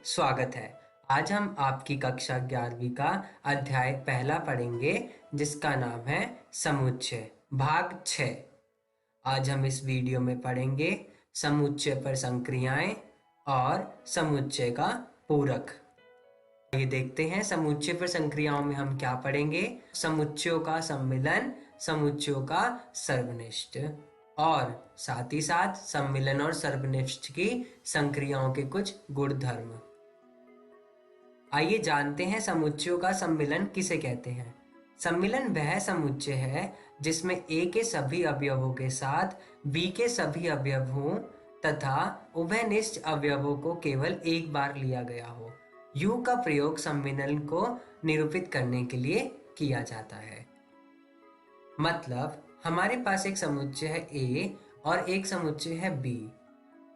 स्वागत है। आज हम आपकी कक्षा 11वीं का अध्याय पहला पढ़ेंगे जिसका नाम है समुच्चय भाग 6। आज हम इस वीडियो में पढ़ेंगे समुच्चय पर संक्रियाएं और समुच्चय का पूरक। ये देखते हैं समुच्चय पर संक्रियाओं में हम क्या पढ़ेंगे। समुच्चयों का सम्मिलन, समुच्चयों का सर्वनिष्ठ और साथ ही साथ सम्मिलन और सर्वनिष्ठ की संक्रियाओं के कुछ गुणधर्म। आइए जानते हैं समुच्चयों का सम्मिलन किसे कहते हैं। सम्मिलन वह समुच्चय है जिसमें A के सभी अवयवों के साथ B के सभी अवयव हों तथा उभयनिष्ठ अवयवों को केवल एक बार लिया गया हो। U का प्रयोग सम्मिलन को निरूपित करने के लिए किया जाता है। मतलब हमारे पास एक समुच्चय है A और एक समुच्चय है B।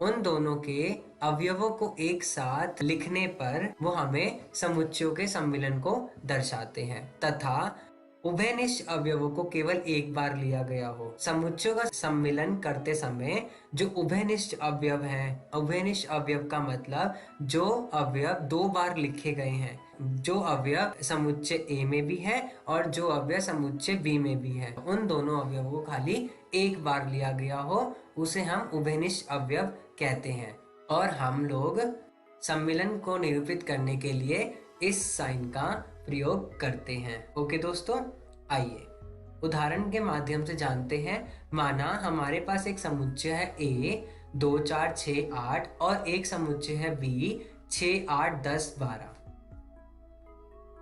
उन दोनों के अवयवों को एक साथ लिखने पर वो हमें समुच्चयों के सम्मिलन को दर्शाते हैं तथा उभयनिष्ठ अवयवों को केवल एक बार लिया गया हो। समुच्चयों का सम्मिलन करते समय जो उभयनिष्ठ अवयव हैं, उभयनिष्ठ अवयव का मतलब जो अवयव दो बार लिखे गए हैं, जो अवयव समुच्चय A में भी है और जो अवयव समुच्चय B में भी है, उन दोनों अवयवों को खाली एक बार लिया गया हो उसे हम उभयनिष्ठ अवयव कहते हैं। और हम लोग सम्मिलन को निरूपित करने के लिए इस साइन का प्रयोग करते हैं। ओके दोस्तों, आइए उदाहरण के माध्यम से जानते हैं। माना हमारे पास एक समुच्चय है A 2 4 6 8 और एक समुच्चय है B 6 8 10 12।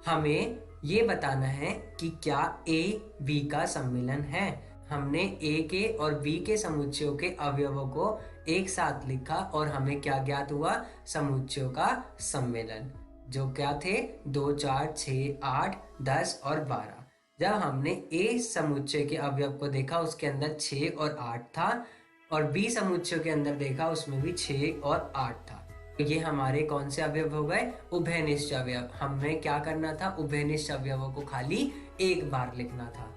हमें ये बताना है कि क्या A B का सम्मिलन है। हमने A के और B के समुच्चयों के अवयवों को एक साथ लिखा और हमें क्या ज्ञात हुआ, समुच्चयों का सम्मिलन, जो क्या थे 2 4 6 8 10 और 12। जब हमने A समुच्चय के अवयव को देखा उसके अंदर 6 और 8 था और B समुच्चय के अंदर देखा उसमें भी 6 और 8 था। तो ये हमारे कौन से अवयव हो गए, उभयनिष्ठ अवयव। हमें क्या करना था, उभयनिष्ठ अवयवों को खाली एक बार लिखना था।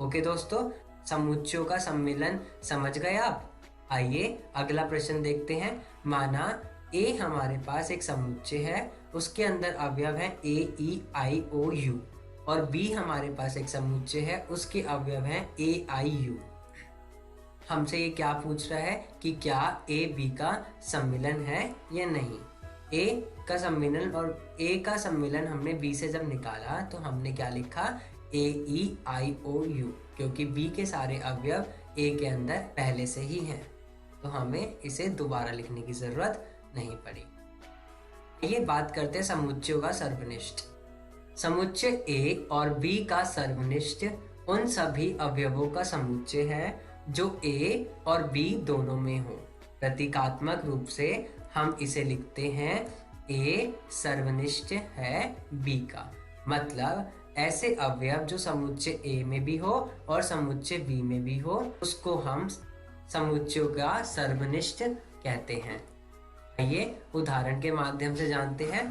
ओके दोस्तों, समुच्चयों का सम्मिलन समझ गए आप। आइए अगला प्रश्न देखते हैं। माना A हमारे पास एक समुच्चय है, उसके अंदर अवयव है A E I O U और B हमारे पास एक समुच्चय है, उसके अवयव हैं A I U। हमसे ये क्या पूछ रहा है कि क्या A B का सम्मिलन है या नहीं। A का सम्मिलन और A का सम्मिलन हमने B से जब निकाला तो हमने क्या लिखा, A E I O U, क्योंकि B के सारे अवयव A के अंदर पहले से ही हैं, तो हमें इसे दोबारा लिखने की जरूरत नहीं पड़ी। ये बात करते हैं समुच्चयों का सर्वनिष्ठ। समुच्चय A और B का सर्वनिष्ठ उन सभी अवयवों का समुच्चय है जो A और B दोनों में हो। प्रतीकात्मक रूप से हम इसे लिखते हैं A सर्वनिष्ठ है B का। मतलब ऐसे अवयव जो समुच्चय A में भी हो और समुच्चय B में भी हो उसको हम समुच्चयों का सर्वनिष्ठ कहते हैं। आइए उदाहरण के माध्यम से जानते हैं।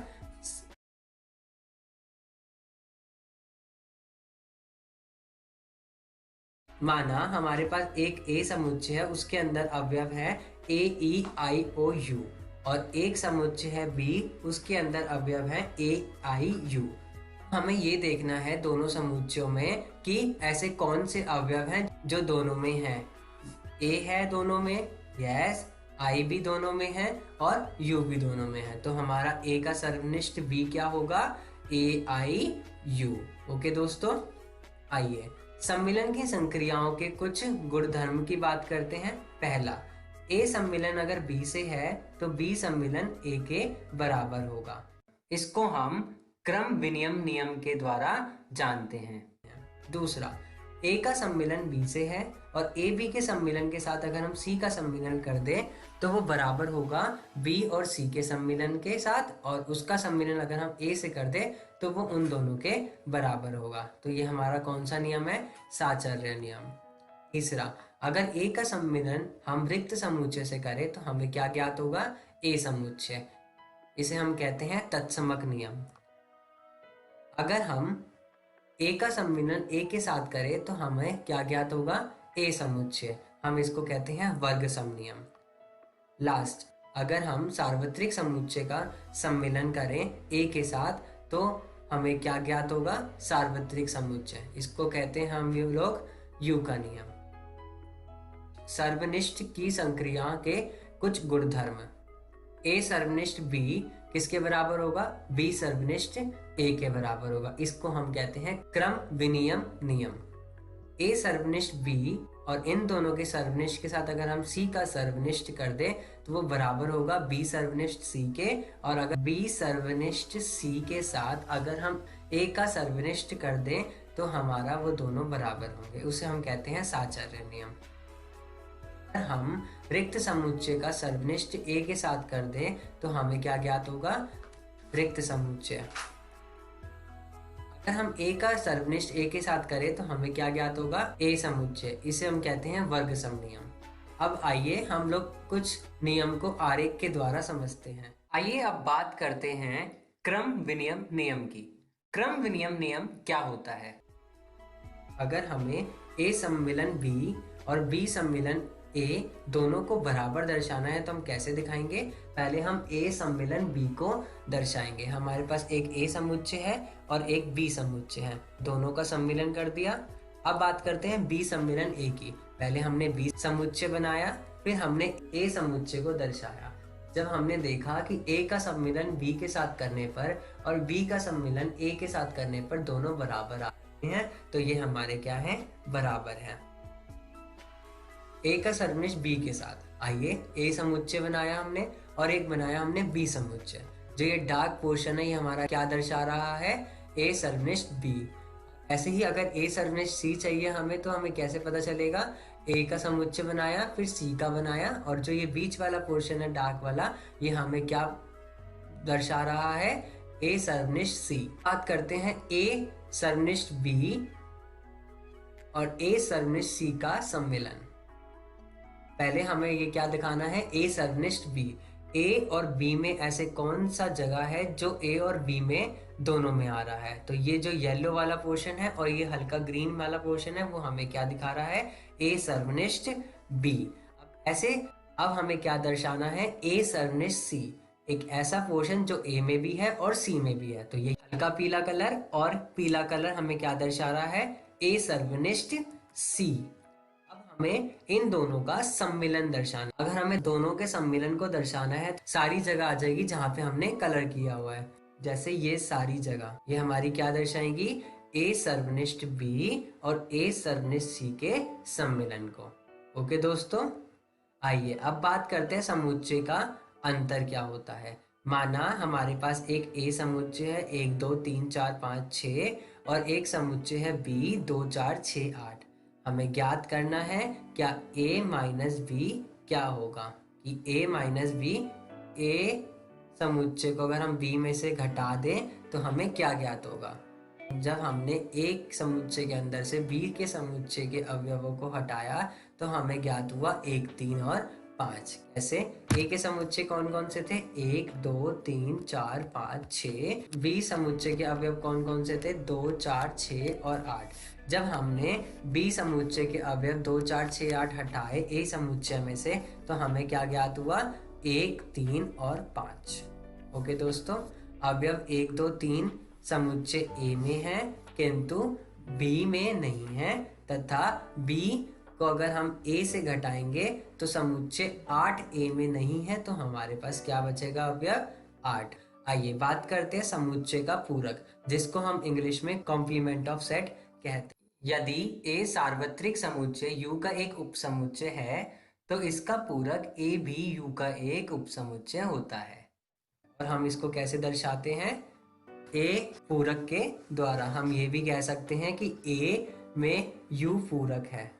माना हमारे पास एक A समुच्चय है, उसके अंदर अवयव है A E I O U और एक समुच्चय है B, उसके अंदर अवयव है A I U। हमें ये देखना है दोनों समुच्चयों में कि ऐसे कौन से अवयव हैं जो दोनों में हैं। A है दोनों में, यस, I भी दोनों में है और U भी दोनों में है, तो हमारा A का सर्वनिष्ठ B क्या होगा, A I U। ओके दोस्तों, आइए सम्मिलन की संक्रियाओं के कुछ गुणधर्म की बात करते हैं। पहला, A सम्मिलन अगर B से है तो B सम्मिलन A के बराबर होगा। इसको हम क्रम विनिमय नियम के द्वारा जानते हैं। दूसरा, A का सम्मिलन B से है और A B के सम्मिलन के साथ अगर हम C का सम्मिलन कर दें तो वो बराबर होगा B और C के सम्मिलन के साथ, और उसका सम्मिलन अगर हम A से कर दें तो वो उन दोनों के बराबर होगा। तो ये हमारा कौन सा नियम है, साचर्य नियम। तीसरा, अगर A का सम्मिलन हम रिक्त समुच्चय से करें तो हमें क्या ज्ञात होगा, A समुच्चय। इसे हम कहते हैं तत्समक नियम। अगर हम A का सम्मिलन A के साथ करें तो हमें क्या ज्ञात होगा, A समुच्चय। हम इसको कहते हैं वर्ग सम नियम। लास्ट, अगर हम सार्वत्रिक समुच्चय का सम्मिलन करें ए के साथ तो हमें क्या ज्ञात होगा? सार्वत्रिक समुच्चय। इसको कहते हैं हम लोग यू का नियम। सर्वनिष्ठ की संक्रिया के कुछ गुणधर्म। ए सर्वनिष्ठ बी किसके बराबर होगा? बी सर्वनिष्ठ ए के बराबर होगा। इसको हम कहते हैं क्रम विनिमय नियम। ए सर्वनिष्ठ बी और इन दोनों के सर्वनिष्ठ के साथ अगर हम सी का सर्वनिष्ठ कर दें तो वो बराबर होगा बी सर्वनिष्ठ सी के। और अगर बी सर्वनिष्ठ सी के साथ अगर हम ए का सर्वनिष्ठ कर दें तो हमारा वो दोनों बराबर होंगे। उसे हम कहते हैं साचार्य नियम। हम रिक्त समुच्चय का सर्वनिष्ठ ए के साथ कर दें तो हमें क्या ज्ञात होगा? रिक्त समुच्चय। अगर हम ए का सर्वनिष्ठ ए के साथ करें तो हमें क्या ज्ञात होगा? ए समुच्चय। इसे हम कहते हैं वर्ग सम नियम। अब आइए हम लोग कुछ नियम को आरेख के द्वारा समझते हैं। आइए अब बात करते हैं क्रम विनिमय नियम की। क्रम विनिमय नियम क्या होता है? अगर हमें ए सम्मिलन बी और बी सम्मिलन ए दोनों को बराबर दर्शाना है तो हम कैसे दिखाएंगे? पहले हम ए सम्मिलन बी को दर्शाएंगे। हमारे पास एक ए समुच्चय है और एक बी समुच्चय है, दोनों का सम्मिलन कर दिया। अब बात करते हैं बी सम्मिलन ए की। पहले हमने बी समुच्चय बनाया, फिर हमने ए समुच्चय को दर्शाया। जब हमने देखा कि ए का सम्मिलन बी के साथ करने पर और बी का सम्मिलन ए के साथ करने पर दोनों बराबर आ रहे हैं तो ये हमारे क्या है? बराबर है। ए का सर्वनिष्ठ बी के साथ। आइए ए समुच्चय बनाया हमने और एक बनाया हमने बी समुच्चय। जो ये डार्क पोर्शन है ये हमारा क्या दर्शा रहा है? ए सर्वनिष्ठ बी। ऐसे ही अगर ए सर्वनिष्ठ सी चाहिए हमें तो हमें कैसे पता चलेगा? ए का समुच्चय बनाया फिर सी का बनाया और जो ये बीच वाला पोर्शन है डार्क वाला ये हमें क्या दर्शा रहा है? ए सर्वनिष्ठ सी। बात करते हैं ए सर्वनिष्ठ बी और ए सर्वनिष्ठ सी का सम्मिलन। पहले हमें ये क्या दिखाना है? ए सर्वनिष्ठ बी। ए और बी में ऐसे कौन सा जगह है जो ए और बी में दोनों में आ रहा है? तो ये जो येलो वाला पोर्शन है और ये हल्का ग्रीन वाला पोर्शन है वो हमें क्या दिखा रहा है? ए सर्वनिष्ठ बी। अब ऐसे अब हमें क्या दर्शाना है? ए सर्वनिष्ठ सी। एक ऐसा पोर्शन जो ए में भी है और सी में भी है। तो ये हल्का पीला कलर और पीला कलर हमें क्या दर्शा रहा है? ए सर्वनिष्ठ सी। हमें इन दोनों का सम्मिलन दर्शाना। अगर हमें दोनों के सम्मिलन को दर्शाना है तो सारी जगह आ जाएगी जहां पे हमने कलर किया हुआ है। जैसे ये सारी जगह ये हमारी क्या दर्शाएंगी? ए सर्वनिष्ठ बी और ए सर्वनिष्ठ सी के सम्मिलन को। ओके दोस्तों, आइए अब बात करते हैं समुच्चय का अंतर क्या होता है। माना हमारे पास एक ए समुच्चय है 1 2 3 4 5 6 और एक समुच्चय है बी 2 4 6 8। हमें ज्ञात करना है क्या a माइनस बी क्या होगा? कि a माइनस बी, a समुच्चय को अगर हम b में से घटा दें तो हमें क्या ज्ञात होगा? जब हमने एक समुच्चय के अंदर से b के समुच्चय के अवयवों को हटाया तो हमें ज्ञात हुआ 1 3 और 5। कैसे? a के समुच्चय कौन कौन से थे? 1 2 3 4 5 6। b समुच्चय के अवयव कौन कौन से थे? 2 4 6 और 8। जब हमने बी समुच्चय के अवयव 2 4 6 8 हटाए ए समुच्चय में से तो हमें क्या ज्ञात हुआ? 1 3 और 5। ओके दोस्तों, अवयव 1 2 3 समुच्चय ए में है किंतु बी में नहीं है तथा बी को अगर हम ए से घटाएंगे तो समुच्चय 8 ए में नहीं है तो हमारे पास क्या बचेगा? अवयव 8। आइए बात करते हैं समुच्चय का पूरक, जिसको हम इंग्लिश में कॉम्प्लीमेंट ऑफ सेट कहते हैं। यदि ए सार्वत्रिक समुच्चय यू का एक उपसमुच्चय है तो इसका पूरक ए भी यू का एक उपसमुच्चय होता है। और हम इसको कैसे दर्शाते हैं? ए पूरक के द्वारा। हम ये भी कह सकते हैं कि ए में यू पूरक है।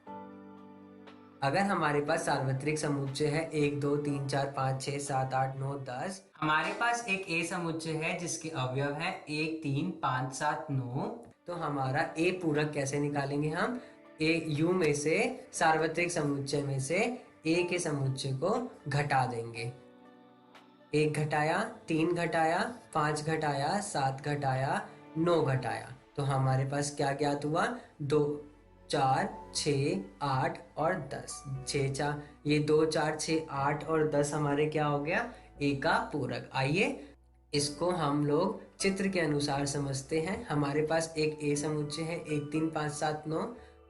अगर हमारे पास सार्वत्रिक समुच्चय है 1 2 3 4 5 6 7 8 9 10। हमारे पास एक ए समुच्चय है जिसके अवयव है 1 3 5 7 9। तो हमारा ए पूरक कैसे निकालेंगे हम? ए यू में से सार्वत्रिक समुच्चय में से ए के समुच्चय को घटा देंगे। 1 घटाया, 3 घटाया, 5 घटाया, 7 घटाया, 9 घटाया तो हमारे पास क्या ज्ञात हुआ? 2 4, 6, 8 और 10। 6 4 ये 2 4 6 8 और 10 हमारे क्या हो गया, ए का पूरक। आइए इसको हम लोग चित्र के अनुसार समझते हैं। हमारे पास एक ए समुच्चय है 1 3 5 7 9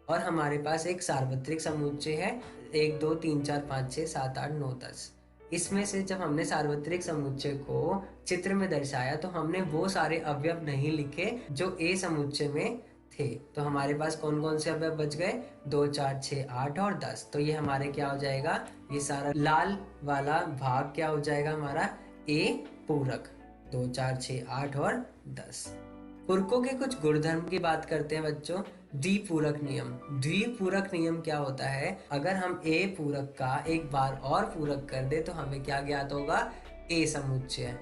और हमारे पास एक सार्वत्रिक समुच्चय है 1 2 3 4 5 6 7 8 9 10। इसमें से जब हमने सार्वत्रिक समुच्चय को चित्र में दर्शाया तो हमने वो सारे अवयव नहीं लिखे जो ए समुच्चय में थे। तो हमारे पास कौन कौन से अवयव बच गए, 2 4 6 8 और 10। तो ये हमारे क्या हो जाएगा, ये सारा लाल वाला भाग क्या हो जाएगा हमारा ए पूरक। 2 4 6 8 और 10। पूरकों के कुछ गुणधर्म की बात करते हैं बच्चों। द्विपूरक नियम। द्विपूरक नियम क्या होता है, अगर हम ए पूरक का एक बार और पूरक कर दे तो हमें क्या ज्ञात होगा, ए समुच्चय।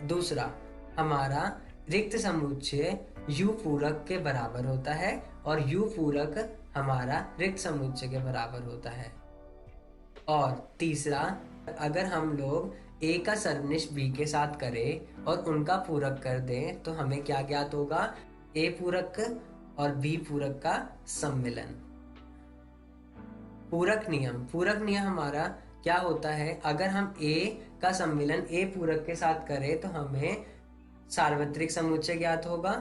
दूसरा, हमारा रिक्त समुच्चय यू पूरक के बराबर होता है और यू पूरक हमारा रिक्त समुच्चय के बराबर होता है। और तीसरा, अगर हम लोग ए का सर्वनिष्ठ बी के साथ करें और उनका पूरक कर दें तो हमें क्या ज्ञात होगा, ए पूरक और बी पूरक का सम्मिलन। पूरक नियम। पूरक नियम हमारा क्या होता है, अगर हम ए का सम्मिलन ए पूरक के साथ करें तो हमें सार्वत्रिक समुच्चय ज्ञात होगा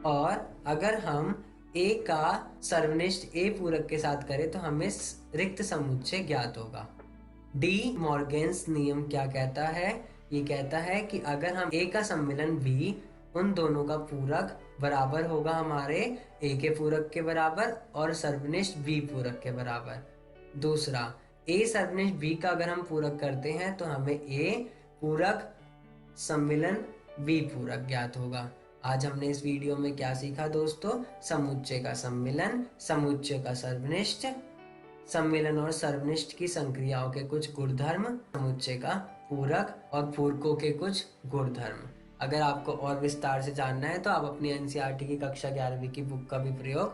और अगर हम ए का सर्वनिष्ठ ए पूरक के साथ करें तो हमें रिक्त समुच्चय ज्ञात होगा। डी मॉर्गन्स नियम क्या कहता है, ये कहता है कि अगर हम ए का सम्मिलन बी उन दोनों का पूरक बराबर होगा हमारे ए के पूरक के बराबर और सर्वनिष्ठ बी पूरक के बराबर। दूसरा, ए सर्वनिष्ठ बी का अगर हम पूरक करते हैं तो हमें ए पूरक सम्मिलन बी पूरक ज्ञात होगा। आज हमने इस वीडियो में क्या सीखा दोस्तों, समुच्चय का सम्मिलन, समुच्चय का सर्वनिष्ठ, सम्मिलन और सर्वनिष्ठ की संक्रियाओं के कुछ गुणधर्म, समुच्चय का पूरक और पूरकों के कुछ गुणधर्म। अगर आपको और विस्तार से जानना है तो आप अपनी एनसीईआरटी की कक्षा 11वीं की बुक का भी प्रयोग